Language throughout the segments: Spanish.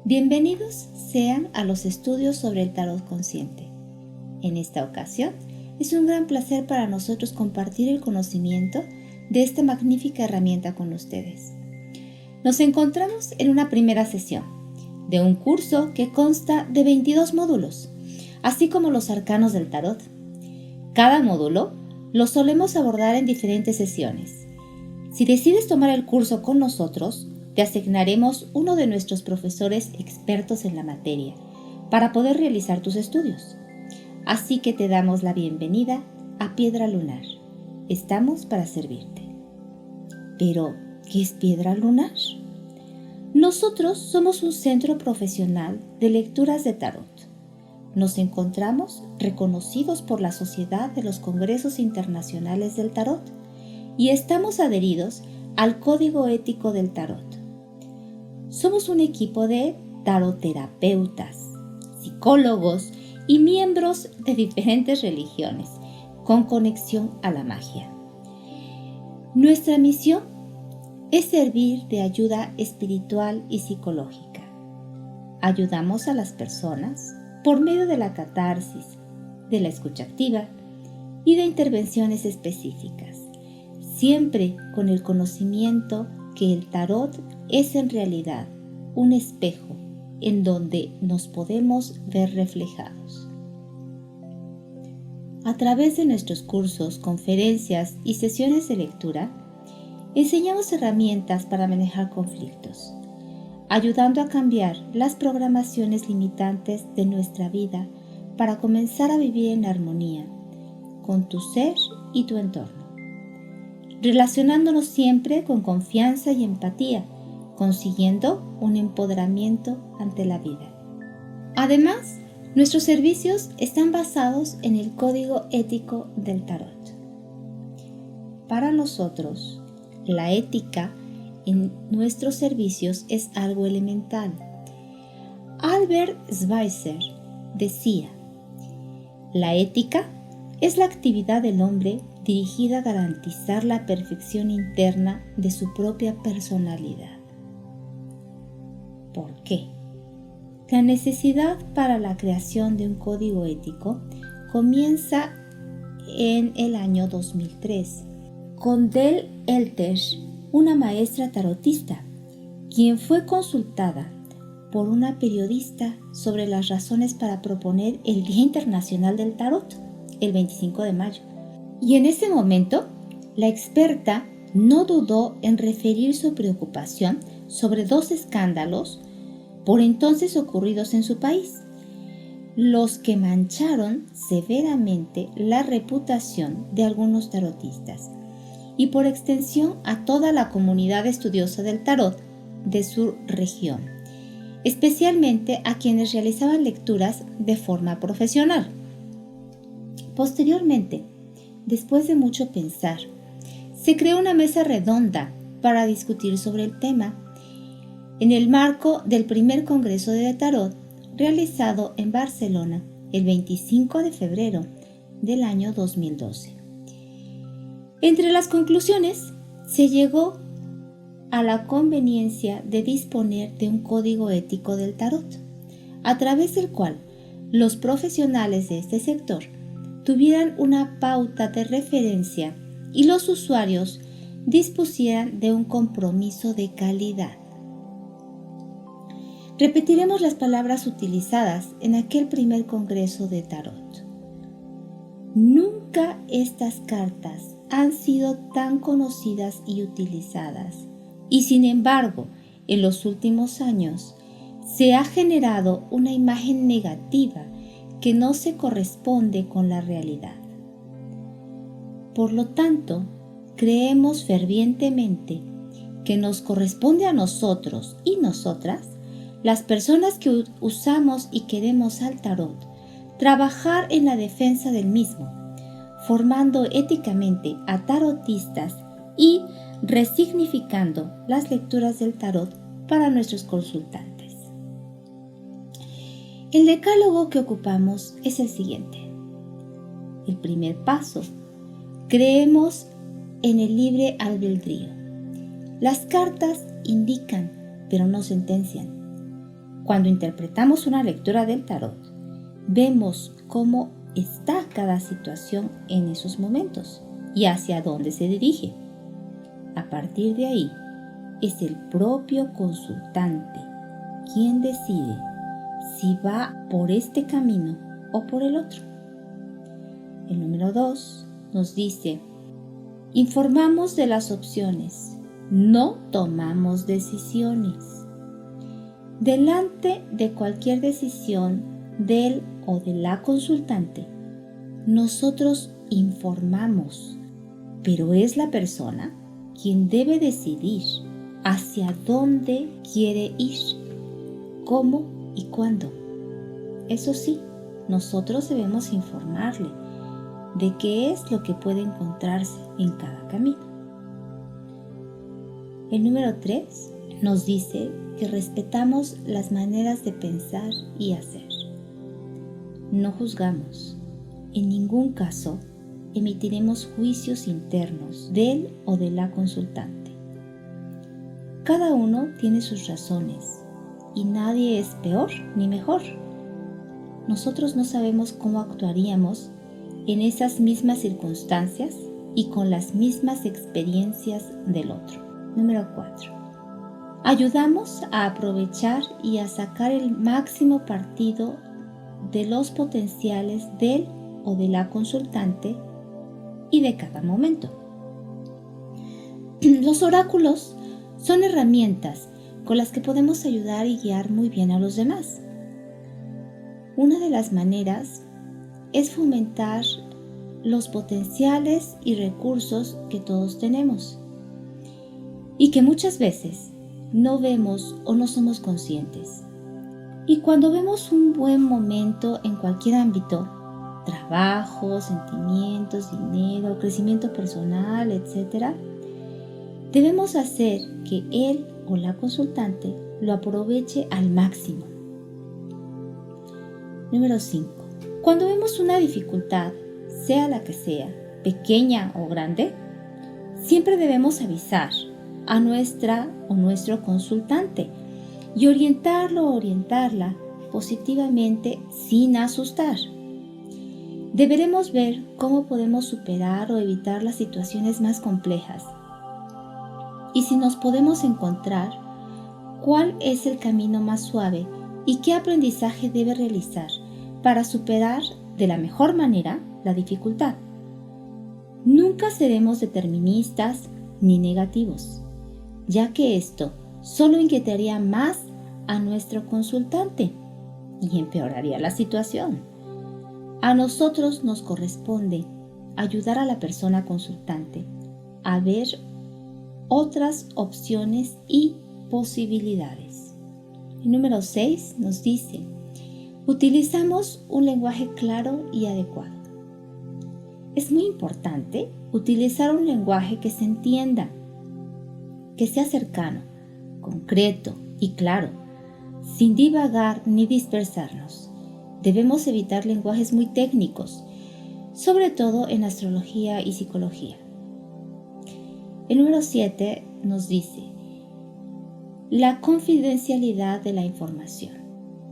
Bienvenidos sean a los estudios sobre el tarot consciente. En esta ocasión, es un gran placer para nosotros compartir el conocimiento de esta magnífica herramienta con ustedes. Nos encontramos en una primera sesión de un curso que consta de 22 módulos, así como los arcanos del tarot. Cada módulo lo solemos abordar en diferentes sesiones. Si decides tomar el curso con nosotros, te asignaremos uno de nuestros profesores expertos en la materia para poder realizar tus estudios. Así que te damos la bienvenida a Piedra Lunar. Estamos para servirte. Pero, ¿qué es Piedra Lunar? Nosotros somos un centro profesional de lecturas de tarot. Nos encontramos reconocidos por la Sociedad de los Congresos Internacionales del Tarot y estamos adheridos al Código Ético del Tarot. Somos un equipo de taroterapeutas, psicólogos y miembros de diferentes religiones con conexión a la magia. Nuestra misión es servir de ayuda espiritual y psicológica. Ayudamos a las personas por medio de la catarsis, de la escucha activa y de intervenciones específicas, siempre con el conocimiento que el tarot es en realidad un espejo en donde nos podemos ver reflejados. A través de nuestros cursos, conferencias y sesiones de lectura, enseñamos herramientas para manejar conflictos, ayudando a cambiar las programaciones limitantes de nuestra vida para comenzar a vivir en armonía con tu ser y tu entorno, relacionándonos siempre con confianza y empatía, consiguiendo un empoderamiento ante la vida. Además, nuestros servicios están basados en el código ético del tarot. Para nosotros, la ética en nuestros servicios es algo elemental. Albert Schweitzer decía: la ética es la actividad del hombre dirigida a garantizar la perfección interna de su propia personalidad. ¿Por qué? La necesidad para la creación de un código ético comienza en el año 2003 con Del Eltesh, una maestra tarotista, quien fue consultada por una periodista sobre las razones para proponer el Día Internacional del Tarot, el 25 de mayo. Y en ese momento, la experta no dudó en referir su preocupación sobre dos escándalos por entonces ocurridos en su país, los que mancharon severamente la reputación de algunos tarotistas y por extensión a toda la comunidad estudiosa del tarot de su región, especialmente a quienes realizaban lecturas de forma profesional. Posteriormente, después de mucho pensar, se creó una mesa redonda para discutir sobre el tema en el marco del primer Congreso de Tarot realizado en Barcelona el 25 de febrero del año 2012. Entre las conclusiones, se llegó a la conveniencia de disponer de un código ético del tarot, a través del cual los profesionales de este sector tuvieran una pauta de referencia y los usuarios dispusieran de un compromiso de calidad. Repetiremos las palabras utilizadas en aquel primer congreso de tarot. Nunca estas cartas han sido tan conocidas y utilizadas, y sin embargo, en los últimos años se ha generado una imagen negativa que no se corresponde con la realidad. Por lo tanto, creemos fervientemente que nos corresponde a nosotros y nosotras, las personas que usamos y queremos al tarot, trabajar en la defensa del mismo, formando éticamente a tarotistas y resignificando las lecturas del tarot para nuestros consultantes. El decálogo que ocupamos es el siguiente. El primer paso: creemos en el libre albedrío. Las cartas indican, pero no sentencian. Cuando interpretamos una lectura del tarot, vemos cómo está cada situación en esos momentos y hacia dónde se dirige. A partir de ahí, es el propio consultante quien decide si va por este camino o por el otro. El número 2 nos dice: informamos de las opciones, no tomamos decisiones. Delante de cualquier decisión del o de la consultante, nosotros informamos, pero es la persona quien debe decidir hacia dónde quiere ir, cómo y cuándo. Eso sí, nosotros debemos informarle de qué es lo que puede encontrarse en cada camino. El número 3 nos dice que respetamos las maneras de pensar y hacer. No juzgamos. En ningún caso emitiremos juicios internos del o de la consultante. Cada uno tiene sus razones y nadie es peor ni mejor. Nosotros no sabemos cómo actuaríamos en esas mismas circunstancias y con las mismas experiencias del otro. Número 4. Ayudamos a aprovechar y a sacar el máximo partido de los potenciales del o de la consultante y de cada momento. Los oráculos son herramientas con las que podemos ayudar y guiar muy bien a los demás. Una de las maneras es fomentar los potenciales y recursos que todos tenemos y que muchas veces no vemos o no somos conscientes. Y cuando vemos un buen momento en cualquier ámbito, trabajo, sentimientos, dinero, crecimiento personal, etc., debemos hacer que él o la consultante lo aproveche al máximo. Número 5. Cuando vemos una dificultad, sea la que sea, pequeña o grande, siempre debemos avisar a nuestra o nuestro consultante y orientarlo o orientarla positivamente sin asustar. Deberemos ver cómo podemos superar o evitar las situaciones más complejas y si nos podemos encontrar cuál es el camino más suave y qué aprendizaje debe realizar para superar de la mejor manera la dificultad. Nunca seremos deterministas ni negativos, ya que esto solo inquietaría más a nuestro consultante y empeoraría la situación. A nosotros nos corresponde ayudar a la persona consultante a ver otras opciones y posibilidades. El número 6 nos dice: utilizamos un lenguaje claro y adecuado. Es muy importante utilizar un lenguaje que se entienda, que sea cercano, concreto y claro, sin divagar ni dispersarnos. Debemos evitar lenguajes muy técnicos, sobre todo en astrología y psicología. El número 7 nos dice: la confidencialidad de la información,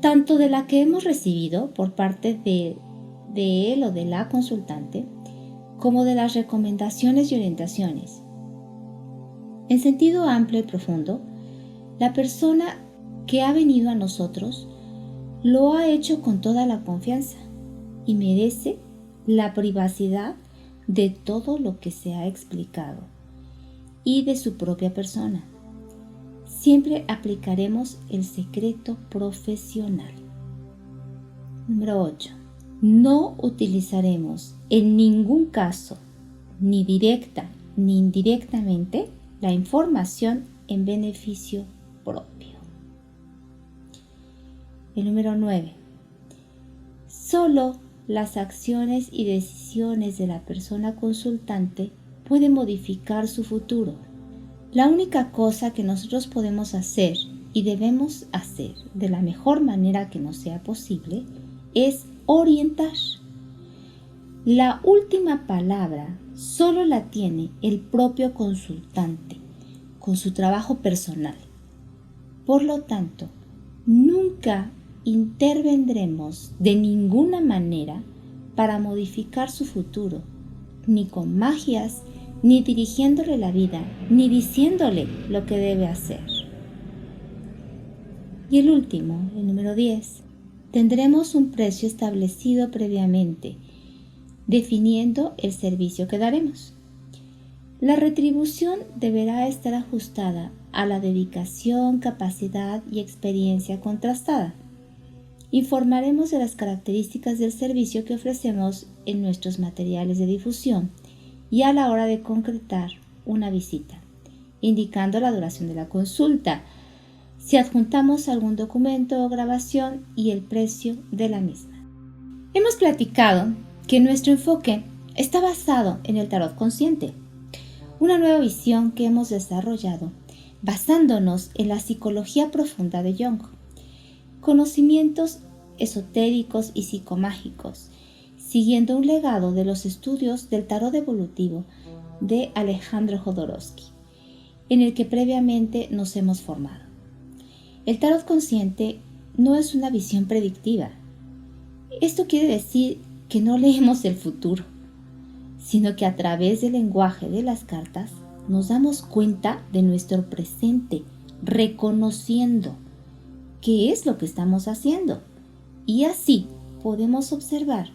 tanto de la que hemos recibido por parte de él o de la consultante, como de las recomendaciones y orientaciones. En sentido amplio y profundo, la persona que ha venido a nosotros lo ha hecho con toda la confianza y merece la privacidad de todo lo que se ha explicado y de su propia persona. Siempre aplicaremos el secreto profesional. Número 8. No utilizaremos en ningún caso, ni directa ni indirectamente, la información en beneficio propio. El número 9. Solo las acciones y decisiones de la persona consultante pueden modificar su futuro. La única cosa que nosotros podemos hacer y debemos hacer de la mejor manera que nos sea posible es orientar. La última palabra solo la tiene el propio consultante con su trabajo personal. Por lo tanto, Nunca intervendremos de ninguna manera para modificar su futuro, ni con magias, ni dirigiéndole la vida, ni diciéndole lo que debe hacer. Y el último, el número 10, tendremos un precio establecido previamente, definiendo el servicio que daremos. La retribución deberá estar ajustada a la dedicación, capacidad y experiencia contrastada. Informaremos de las características del servicio que ofrecemos en nuestros materiales de difusión y a la hora de concretar una visita, indicando la duración de la consulta, si adjuntamos algún documento o grabación y el precio de la misma. Hemos platicado que nuestro enfoque está basado en el tarot consciente, una nueva visión que hemos desarrollado basándonos en la psicología profunda de Jung, conocimientos esotéricos y psicomágicos, siguiendo un legado de los estudios del tarot evolutivo de Alejandro Jodorowsky, en el que previamente nos hemos formado. El tarot consciente no es una visión predictiva. Esto quiere decir que no leemos el futuro, sino que a través del lenguaje de las cartas nos damos cuenta de nuestro presente, reconociendo qué es lo que estamos haciendo, y así podemos observar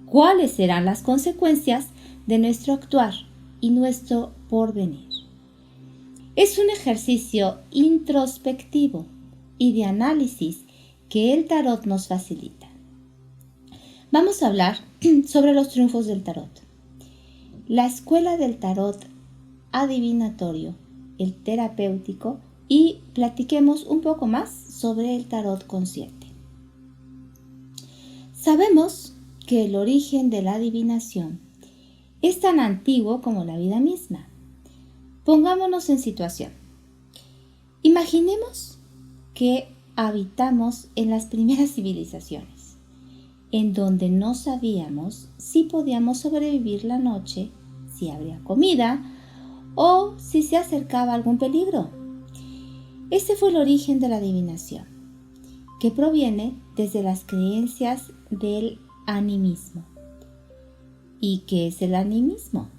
cuáles serán las consecuencias de nuestro actuar y nuestro porvenir. Es un ejercicio introspectivo y de análisis que el tarot nos facilita. Vamos a hablar sobre los triunfos del tarot. La escuela del tarot adivinatorio, el terapéutico, y platiquemos un poco más sobre el tarot consciente. Sabemos que el origen de la adivinación es tan antiguo como la vida misma. Pongámonos en situación. Imaginemos que habitamos en las primeras civilizaciones, en donde no sabíamos si podíamos sobrevivir la noche, si habría comida o si se acercaba algún peligro. Ese fue el origen de la adivinación, que proviene desde las creencias del animismo. ¿Y qué es el animismo?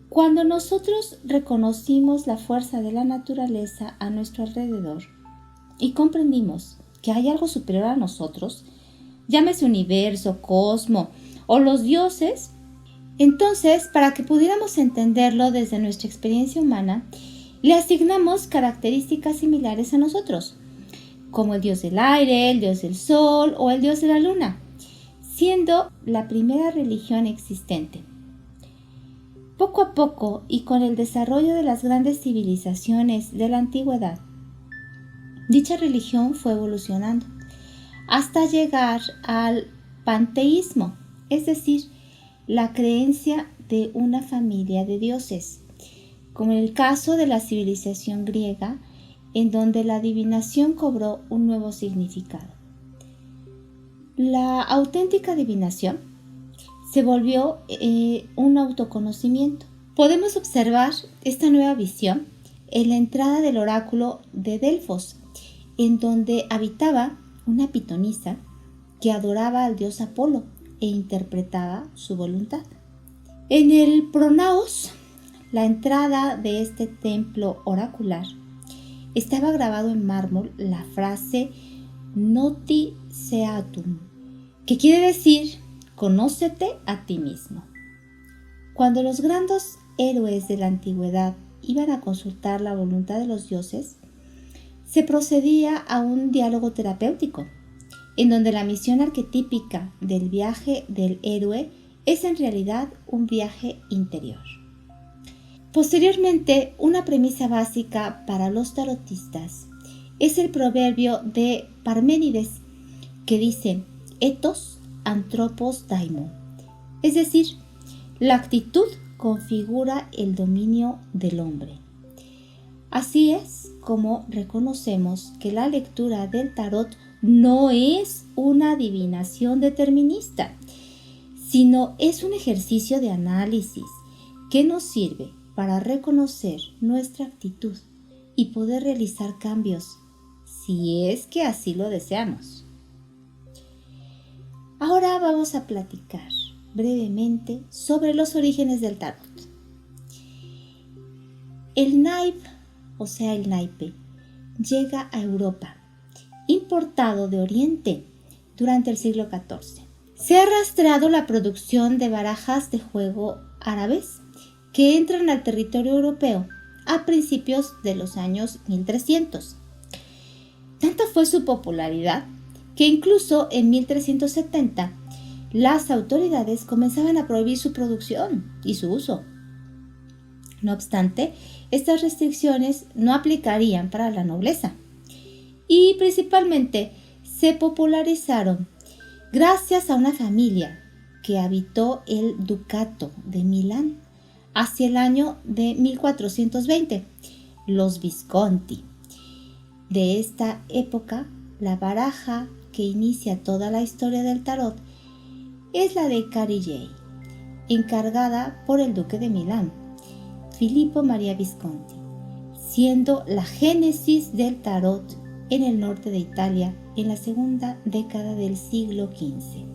Cuando nosotros reconocimos la fuerza de la naturaleza a nuestro alrededor y comprendimos que hay algo superior a nosotros, llámese universo, cosmos o los dioses, entonces, para que pudiéramos entenderlo desde nuestra experiencia humana, le asignamos características similares a nosotros, como el dios del aire, el dios del sol o el dios de la luna, siendo la primera religión existente. Poco a poco y con el desarrollo de las grandes civilizaciones de la antigüedad, dicha religión fue evolucionando hasta llegar al panteísmo, es decir, la creencia de una familia de dioses, como en el caso de la civilización griega, en donde la adivinación cobró un nuevo significado. La auténtica adivinación se volvió un autoconocimiento. Podemos observar esta nueva visión en la entrada del oráculo de Delfos, en donde habitaba una pitonisa que adoraba al dios Apolo e interpretaba su voluntad. En el Pronaos, la entrada de este templo oracular, estaba grabado en mármol la frase Noti Seatum, que quiere decir conócete a ti mismo. Cuando los grandes héroes de la antigüedad iban a consultar la voluntad de los dioses, se procedía a un diálogo terapéutico, en donde la misión arquetípica del viaje del héroe es en realidad un viaje interior. Posteriormente, una premisa básica para los tarotistas es el proverbio de Parménides, que dice ethos anthropos daimon, es decir, la actitud configura el dominio del hombre. Así es como reconocemos que la lectura del tarot no es una adivinación determinista, sino es un ejercicio de análisis que nos sirve para reconocer nuestra actitud y poder realizar cambios si es que así lo deseamos. Ahora vamos a platicar brevemente sobre los orígenes del tarot. El naipe, o sea el naipe, llega a Europa, importado de Oriente durante el siglo XIV. Se ha rastreado la producción de barajas de juego árabes que entran al territorio europeo a principios de los años 1300. Tanta fue su popularidad que incluso en 1370 las autoridades comenzaban a prohibir su producción y su uso. No obstante, estas restricciones no aplicarían para la nobleza y principalmente se popularizaron gracias a una familia que habitó el Ducato de Milán hacia el año de 1420, los Visconti. De esta época, la baraja que inicia toda la historia del tarot es la de Carigay, encargada por el duque de Milán, Filippo Maria Visconti, siendo la génesis del tarot en el norte de Italia en la segunda década del siglo XV.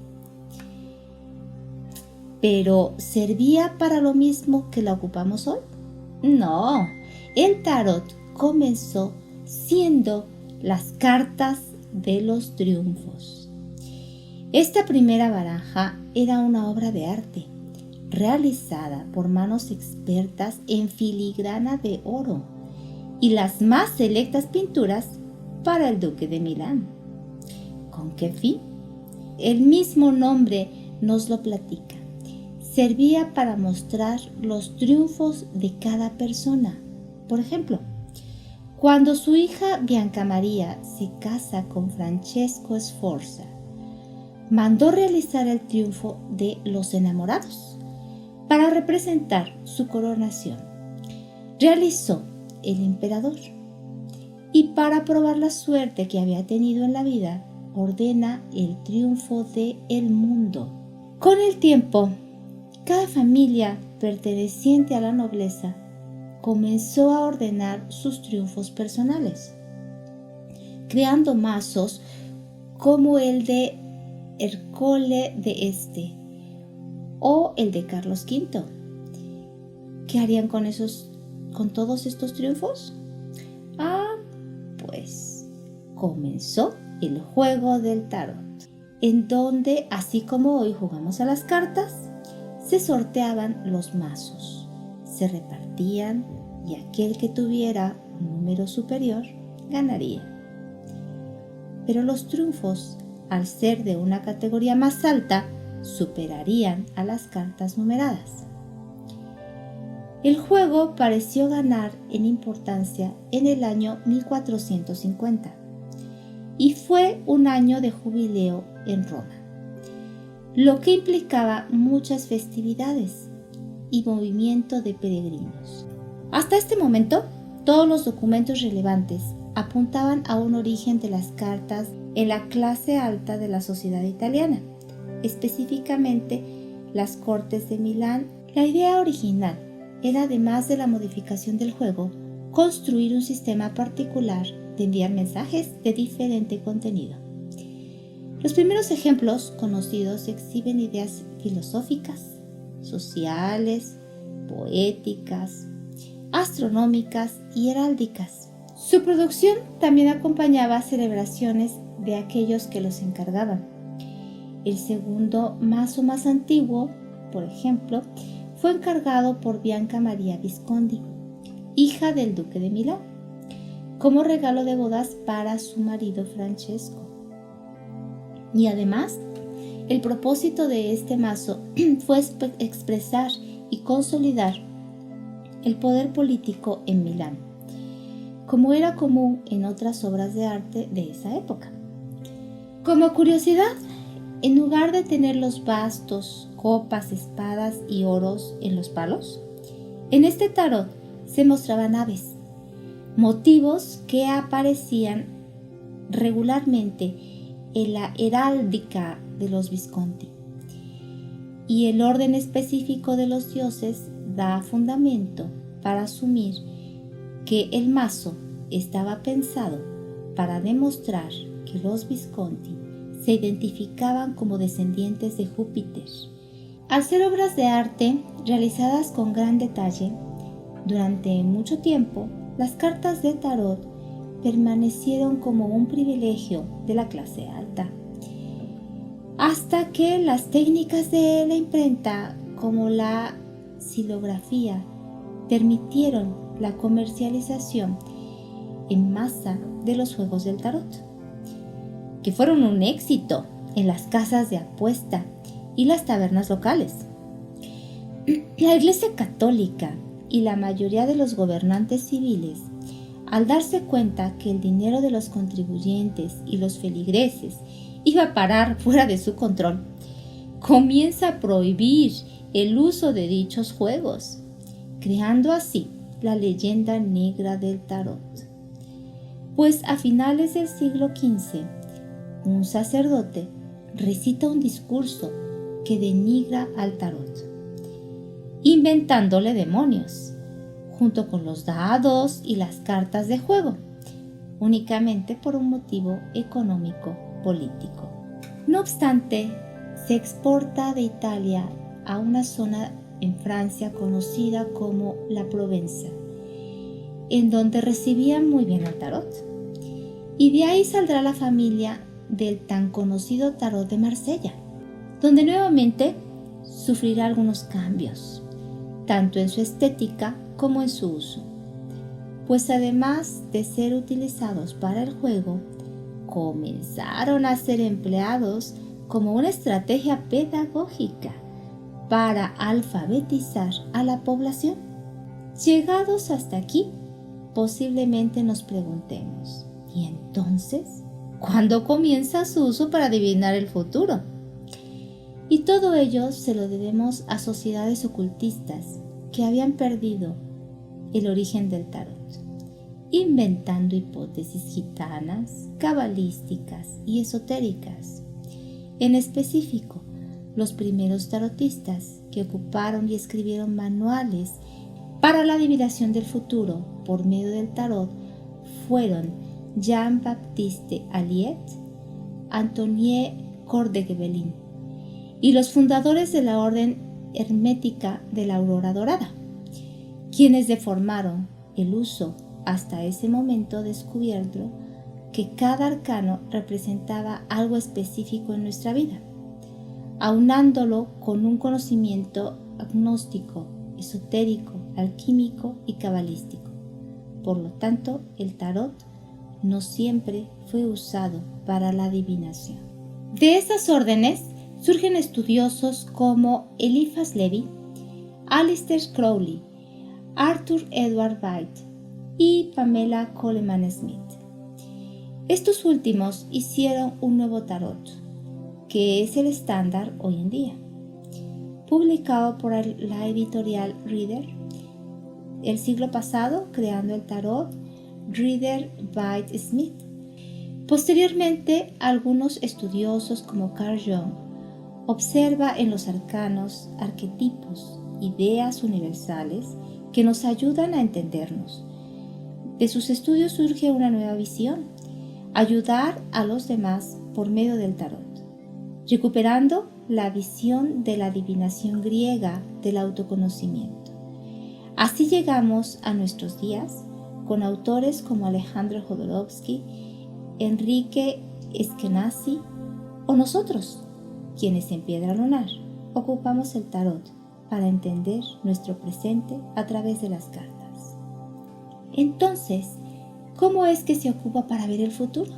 ¿Pero servía para lo mismo que la ocupamos hoy? No, el tarot comenzó siendo las cartas de los triunfos. Esta primera baraja era una obra de arte, realizada por manos expertas en filigrana de oro y las más selectas pinturas para el duque de Milán. ¿Con qué fin? El mismo nombre nos lo platica. Servía para mostrar los triunfos de cada persona. Por ejemplo, cuando su hija Bianca Maria se casa con Francesco Sforza, mandó realizar el triunfo de los enamorados para representar su coronación. Realizó el emperador y para probar la suerte que había tenido en la vida, ordena el triunfo de el mundo. Con el tiempo, cada familia perteneciente a la nobleza comenzó a ordenar sus triunfos personales, creando mazos como el de Ercole de Este o el de Carlos V. ¿Qué harían con todos estos triunfos? Pues comenzó el juego del tarot, en donde, así como hoy jugamos a las cartas, se sorteaban los mazos, se repartían y aquel que tuviera un número superior ganaría. Pero los triunfos, al ser de una categoría más alta, superarían a las cartas numeradas. El juego pareció ganar en importancia en el año 1450 y fue un año de jubileo en Roma, lo que implicaba muchas festividades y movimiento de peregrinos. Hasta este momento, todos los documentos relevantes apuntaban a un origen de las cartas en la clase alta de la sociedad italiana, específicamente las Cortes de Milán. La idea original era, además de la modificación del juego, construir un sistema particular de enviar mensajes de diferente contenido. Los primeros ejemplos conocidos exhiben ideas filosóficas, sociales, poéticas, astronómicas y heráldicas. Su producción también acompañaba celebraciones de aquellos que los encargaban. El segundo mazo más antiguo, por ejemplo, fue encargado por Bianca Maria Visconti, hija del duque de Milán, como regalo de bodas para su marido Francesco. Y además, el propósito de este mazo fue expresar y consolidar el poder político en Milán, como era común en otras obras de arte de esa época. Como curiosidad, en lugar de tener los bastos, copas, espadas y oros en los palos, en este tarot se mostraban aves, motivos que aparecían regularmente en la heráldica de los Visconti. Y el orden específico de los dioses da fundamento para asumir que el mazo estaba pensado para demostrar que los Visconti se identificaban como descendientes de Júpiter. Al ser obras de arte realizadas con gran detalle, durante mucho tiempo las cartas de tarot permanecieron como un privilegio de la clase alta, hasta que las técnicas de la imprenta, como la xilografía, permitieron la comercialización en masa de los juegos del tarot, que fueron un éxito en las casas de apuesta y las tabernas locales. La Iglesia Católica y la mayoría de los gobernantes civiles, al darse cuenta que el dinero de los contribuyentes y los feligreses iba a parar fuera de su control, comienza a prohibir el uso de dichos juegos, creando así la leyenda negra del tarot. Pues a finales del siglo XV, un sacerdote recita un discurso que denigra al tarot, inventándole demonios, junto con los dados y las cartas de juego, únicamente por un motivo económico-político. No obstante, se exporta de Italia a una zona en Francia conocida como la Provenza, en donde recibían muy bien al tarot. Y de ahí saldrá la familia del tan conocido tarot de Marsella, donde nuevamente sufrirá algunos cambios, tanto en su estética como en su uso, pues además de ser utilizados para el juego, comenzaron a ser empleados como una estrategia pedagógica para alfabetizar a la población. Llegados hasta aquí, posiblemente nos preguntemos, ¿y entonces cuándo comienza su uso para adivinar el futuro? Y todo ello se lo debemos a sociedades ocultistas que habían perdido el origen del tarot, inventando hipótesis gitanas, cabalísticas y esotéricas. En específico, los primeros tarotistas que ocuparon y escribieron manuales para la adivinación del futuro por medio del tarot fueron Jean-Baptiste Alliot, Antoine Cordeguebelin y los fundadores de la Orden Hermética de la Aurora Dorada, quienes deformaron el uso hasta ese momento descubierto que cada arcano representaba algo específico en nuestra vida, aunándolo con un conocimiento agnóstico, esotérico, alquímico y cabalístico. Por lo tanto, el tarot no siempre fue usado para la adivinación. De estas órdenes surgen estudiosos como Eliphas Levi, Aleister Crowley, Arthur Edward White y Pamela Coleman Smith. Estos últimos hicieron un nuevo tarot, que es el estándar hoy en día, publicado por la editorial Reader. El siglo pasado, creando el tarot Rider Waite Smith. Posteriormente, algunos estudiosos como Carl Jung observa en los arcanos arquetipos, ideas universales que nos ayudan a entendernos. De sus estudios surge una nueva visión: ayudar a los demás por medio del tarot, recuperando la visión de la adivinación griega del autoconocimiento. Así llegamos a nuestros días con autores como Alejandro Jodorowsky, Enrique Eskenazi o nosotros, quienes en Piedra Lunar ocupamos el tarot para entender nuestro presente a través de las cartas. Entonces, ¿cómo es que se ocupa para ver el futuro?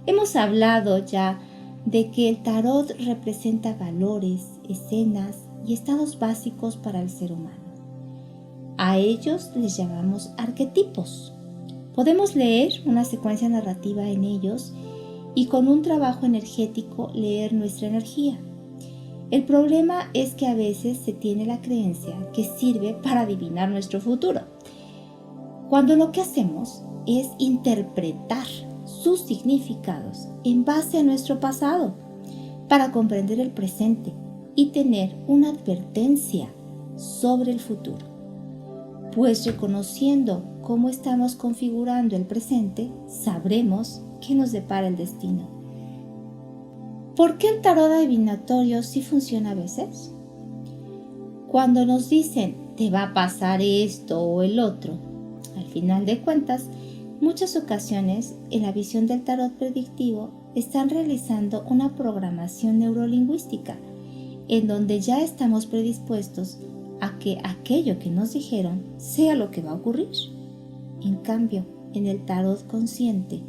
Hemos hablado ya de que el tarot representa valores, escenas y estados básicos para el ser humano. A ellos les llamamos arquetipos. Podemos leer una secuencia narrativa en ellos y con un trabajo energético leer nuestra energía. El problema es que a veces se tiene la creencia que sirve para adivinar nuestro futuro, cuando lo que hacemos es interpretar sus significados en base a nuestro pasado para comprender el presente y tener una advertencia sobre el futuro. Pues reconociendo cómo estamos configurando el presente, sabremos qué nos depara el destino. ¿Por qué el tarot adivinatorio sí funciona a veces? Cuando nos dicen te va a pasar esto o el otro, al final de cuentas, muchas ocasiones en la visión del tarot predictivo están realizando una programación neurolingüística en donde ya estamos predispuestos a que aquello que nos dijeron sea lo que va a ocurrir. En cambio, en el tarot consciente,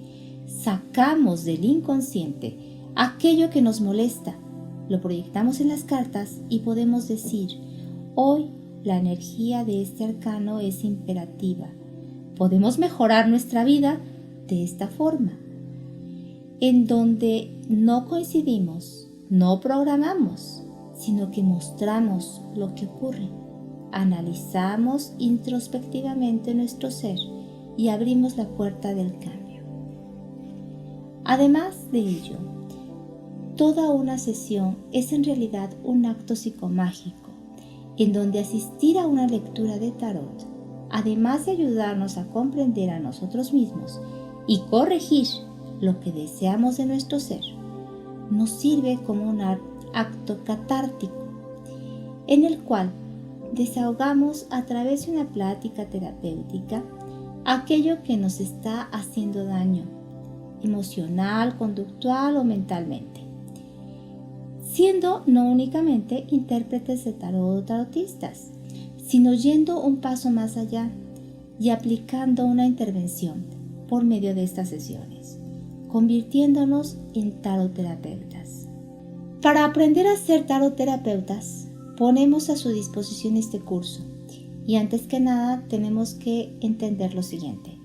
sacamos del inconsciente aquello que nos molesta, lo proyectamos en las cartas y podemos decir, hoy la energía de este arcano es imperativa. Podemos mejorar nuestra vida de esta forma, en donde no coincidimos, no programamos, sino que mostramos lo que ocurre. Analizamos introspectivamente nuestro ser y abrimos la puerta del cambio. Además de ello, toda una sesión es en realidad un acto psicomágico, en donde asistir a una lectura de tarot, además de ayudarnos a comprender a nosotros mismos y corregir lo que deseamos de nuestro ser, nos sirve como un acto catártico, en el cual desahogamos a través de una plática terapéutica aquello que nos está haciendo daño, emocional, conductual o mentalmente, siendo no únicamente intérpretes de tarot o tarotistas, sino yendo un paso más allá y aplicando una intervención por medio de estas sesiones, convirtiéndonos en taroterapeutas. Para aprender a ser taroterapeutas, ponemos a su disposición este curso y antes que nada tenemos que entender lo siguiente.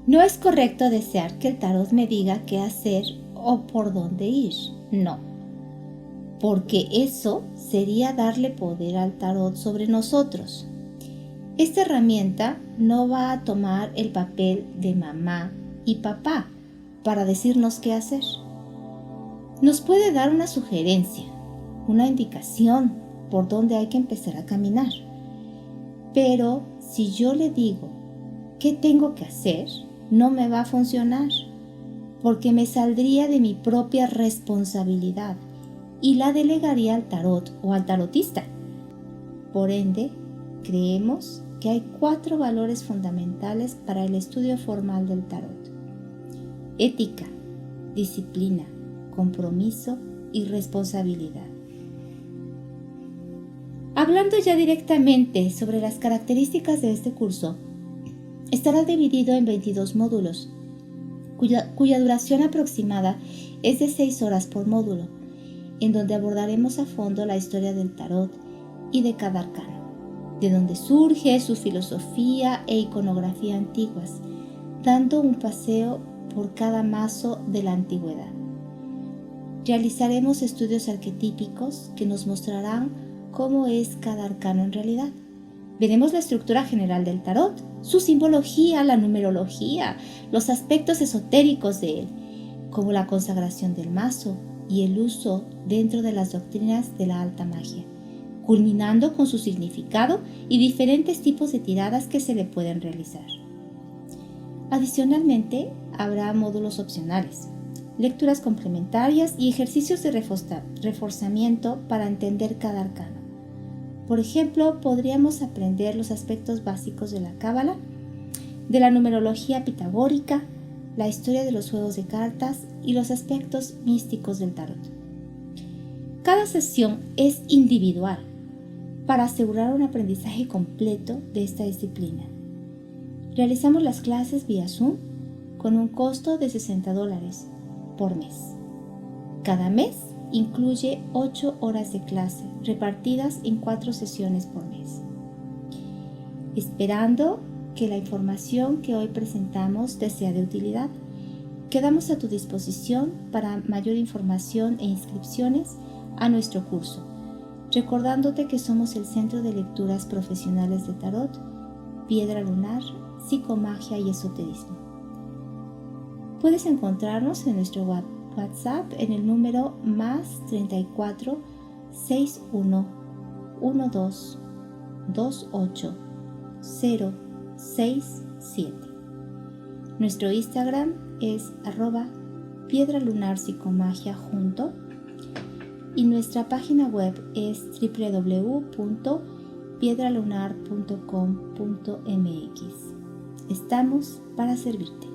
No es correcto desear que el tarot me diga qué hacer o por dónde ir, no, porque eso sería darle poder al tarot sobre nosotros. Esta herramienta no va a tomar el papel de mamá y papá para decirnos qué hacer. Nos puede dar una sugerencia, una indicación por dónde hay que empezar a caminar. Pero si yo le digo qué tengo que hacer, no me va a funcionar, porque me saldría de mi propia responsabilidad y la delegaría al tarot o al tarotista. Por ende, creemos que hay 4 valores fundamentales para el estudio formal del tarot: ética, disciplina, compromiso y responsabilidad. Hablando ya directamente sobre las características de este curso, estará dividido en 22 módulos, cuya duración aproximada es de 6 horas por módulo, en donde abordaremos a fondo la historia del tarot y de cada arcano, de donde surge su filosofía e iconografía antiguas, dando un paseo por cada mazo de la antigüedad. Realizaremos estudios arquetípicos que nos mostrarán cómo es cada arcano en realidad. Veremos la estructura general del tarot, su simbología, la numerología, los aspectos esotéricos de él, como la consagración del mazo y el uso dentro de las doctrinas de la alta magia, culminando con su significado y diferentes tipos de tiradas que se le pueden realizar. Adicionalmente, habrá módulos opcionales, lecturas complementarias y ejercicios de reforzamiento para entender cada arcano. Por ejemplo, podríamos aprender los aspectos básicos de la cábala, de la numerología pitagórica, la historia de los juegos de cartas y los aspectos místicos del tarot. Cada sesión es individual para asegurar un aprendizaje completo de esta disciplina. Realizamos las clases vía Zoom con un costo de $60 por mes. Cada mes incluye 8 horas de clase repartidas en 4 sesiones por mes. Esperando que la información que hoy presentamos te sea de utilidad, quedamos a tu disposición para mayor información e inscripciones a nuestro curso, recordándote que somos el Centro de Lecturas Profesionales de Tarot, Piedra Lunar, Psicomagia y Esoterismo. Puedes encontrarnos en nuestro WhatsApp en el número +34 61 12 28 0 6 7. Nuestro Instagram es @piedralunarpsicomagia junto y nuestra página web es www.piedralunar.com.mx. Estamos para servirte.